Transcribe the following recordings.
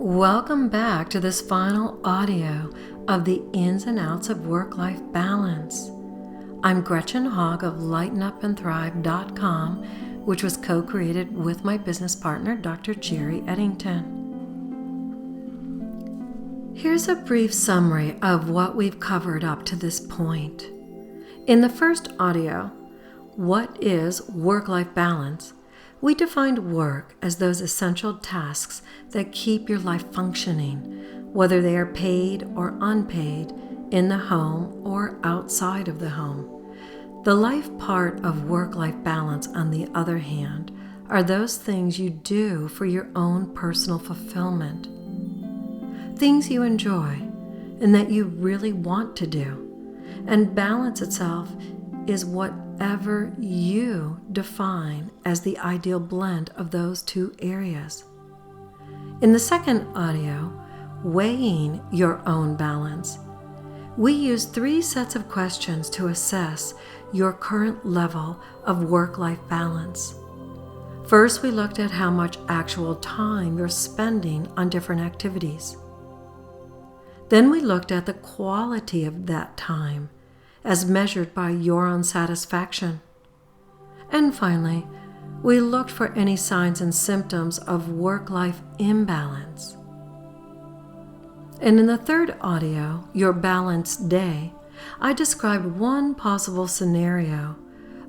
Welcome back to this final audio of the ins and outs of work-life balance. I'm Gretchen Hogg of lightenupandthrive.com, which was co-created with my business partner, Dr. Jerry Eddington. Here's a brief summary of what we've covered up to this point. In the first audio, What is Work-Life Balance? We defined work as those essential tasks that keep your life functioning, whether they are paid or unpaid, in the home or outside of the home. The life part of work-life balance, on the other hand, are those things you do for your own personal fulfillment. Things you enjoy and that you really want to do. And balance itself is whatever you define as the ideal blend of those two areas. In the second audio, Weighing Your Own Balance, we use 3 sets of questions to assess your current level of work-life balance. First, we looked at how much actual time you're spending on different activities. Then we looked at the quality of that time as measured by your own satisfaction. And finally, we looked for any signs and symptoms of work-life imbalance. And in the third audio, Your Balanced Day, I described one possible scenario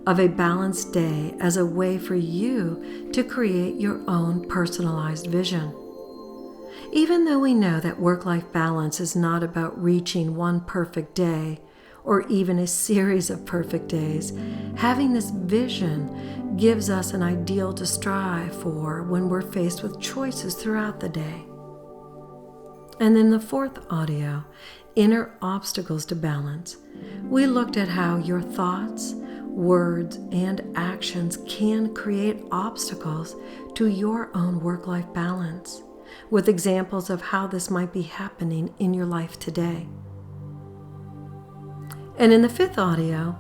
of a balanced day as a way for you to create your own personalized vision. Even though we know that work-life balance is not about reaching one perfect day, or even a series of perfect days, having this vision gives us an ideal to strive for when we're faced with choices throughout the day. And in the fourth audio, Inner Obstacles to Balance, we looked at how your thoughts, words, and actions can create obstacles to your own work-life balance, with examples of how this might be happening in your life today. And in the fifth audio,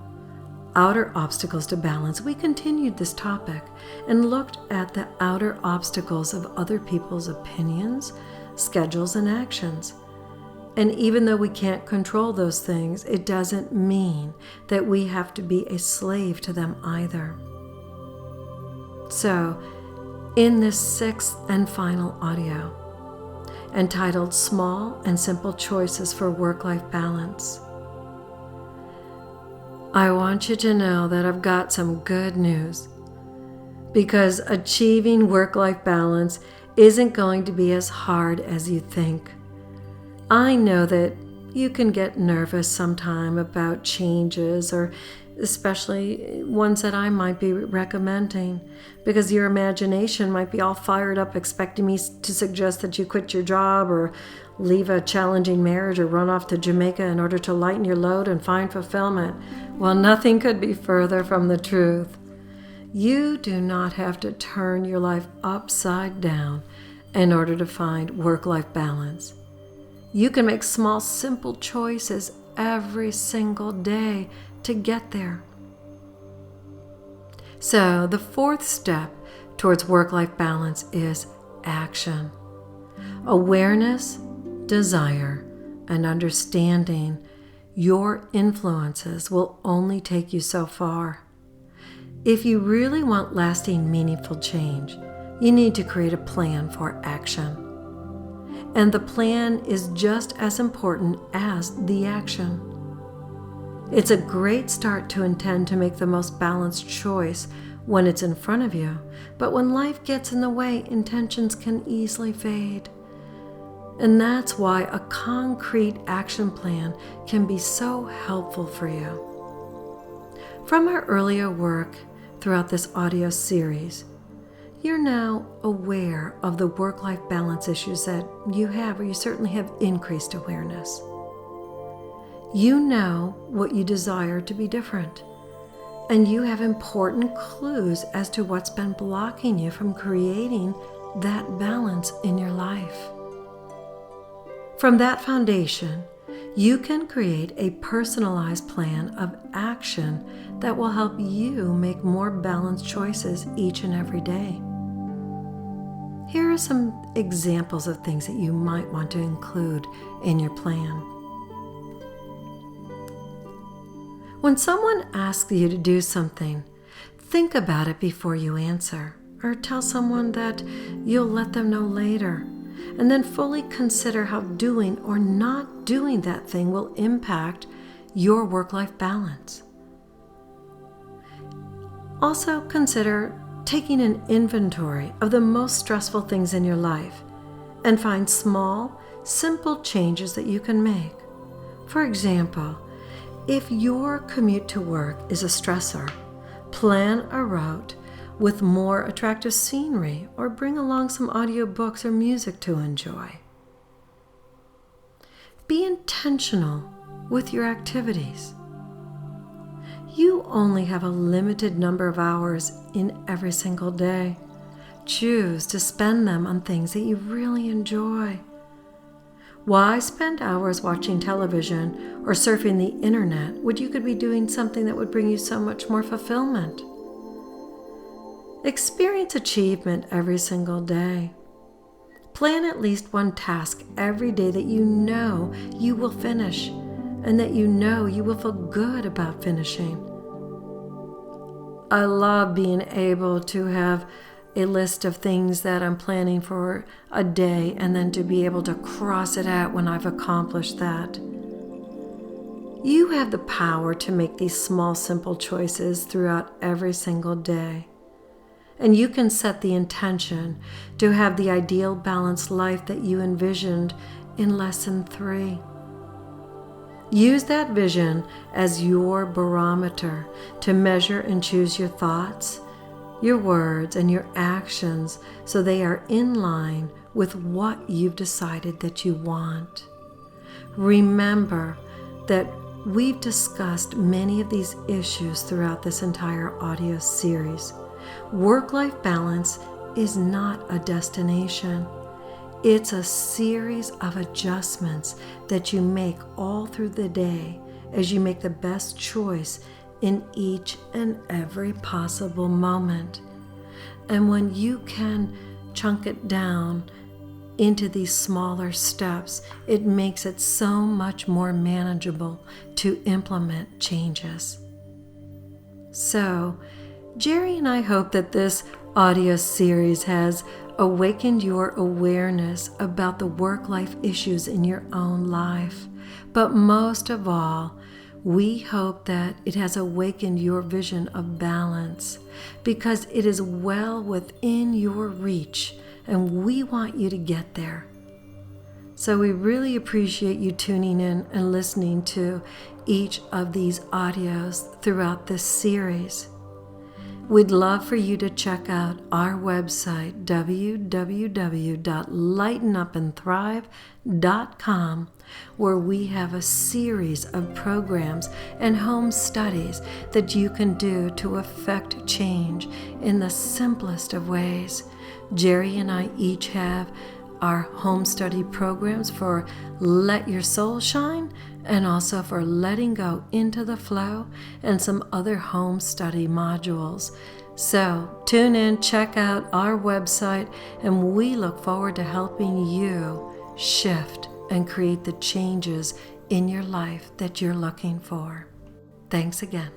Outer Obstacles to Balance, we continued this topic and looked at the outer obstacles of other people's opinions, schedules, and actions. And even though we can't control those things, it doesn't mean that we have to be a slave to them either. So, in this 6th and final audio, entitled Small and Simple Choices for Work-Life Balance, I want you to know that I've got some good news, because achieving work-life balance isn't going to be as hard as you think. I know that you can get nervous sometime about changes, or especially ones that I might be recommending, because your imagination might be all fired up expecting me to suggest that you quit your job or leave a challenging marriage or run off to Jamaica in order to lighten your load and find fulfillment. Well, nothing could be further from the truth. You do not have to turn your life upside down in order to find work-life balance. You can make small, simple choices every single day to get there. So, the 4th step towards work-life balance is action. Awareness, desire, and understanding your influences will only take you so far. If you really want lasting, meaningful change, you need to create a plan for action. And the plan is just as important as the action. It's a great start to intend to make the most balanced choice when it's in front of you, but when life gets in the way, intentions can easily fade. And that's why a concrete action plan can be so helpful for you. From our earlier work throughout this audio series, you're now aware of the work-life balance issues that you have, or you certainly have increased awareness. You know what you desire to be different, and you have important clues as to what's been blocking you from creating that balance in your life. From that foundation, you can create a personalized plan of action that will help you make more balanced choices each and every day. Here are some examples of things that you might want to include in your plan. When someone asks you to do something, think about it before you answer, or tell someone that you'll let them know later, and then fully consider how doing or not doing that thing will impact your work-life balance. Also consider taking an inventory of the most stressful things in your life and find small, simple changes that you can make. For example, if your commute to work is a stressor, plan a route with more attractive scenery or bring along some audiobooks or music to enjoy. Be intentional with your activities. You only have a limited number of hours in every single day. Choose to spend them on things that you really enjoy. Why spend hours watching television or surfing the internet when you could be doing something that would bring you so much more fulfillment? Experience achievement every single day. Plan at least one task every day that you know you will finish and that you know you will feel good about finishing. I love being able to have a list of things that I'm planning for a day and then to be able to cross it out when I've accomplished that. You have the power to make these small, simple choices throughout every single day. And you can set the intention to have the ideal balanced life that you envisioned in Lesson 3. Use that vision as your barometer to measure and choose your thoughts, your words, and your actions so they are in line with what you've decided that you want. Remember that we've discussed many of these issues throughout this entire audio series. Work-life balance is not a destination. It's a series of adjustments that you make all through the day as you make the best choice in each and every possible moment. And when you can chunk it down into these smaller steps, it makes it so much more manageable to implement changes. So, Jerry and I hope that this audio series has awakened your awareness about the work-life issues in your own life. But most of all, we hope that it has awakened your vision of balance because it is well within your reach and we want you to get there. So we really appreciate you tuning in and listening to each of these audios throughout this series. We'd love for you to check out our website, www.lightenupandthrive.com, where we have a series of programs and home studies that you can do to affect change in the simplest of ways. Jerry and I each have our home study programs for Let Your Soul Shine and also for Letting Go into the Flow and some other home study modules. So tune in, check out our website, and we look forward to helping you shift and create the changes in your life that you're looking for. Thanks again.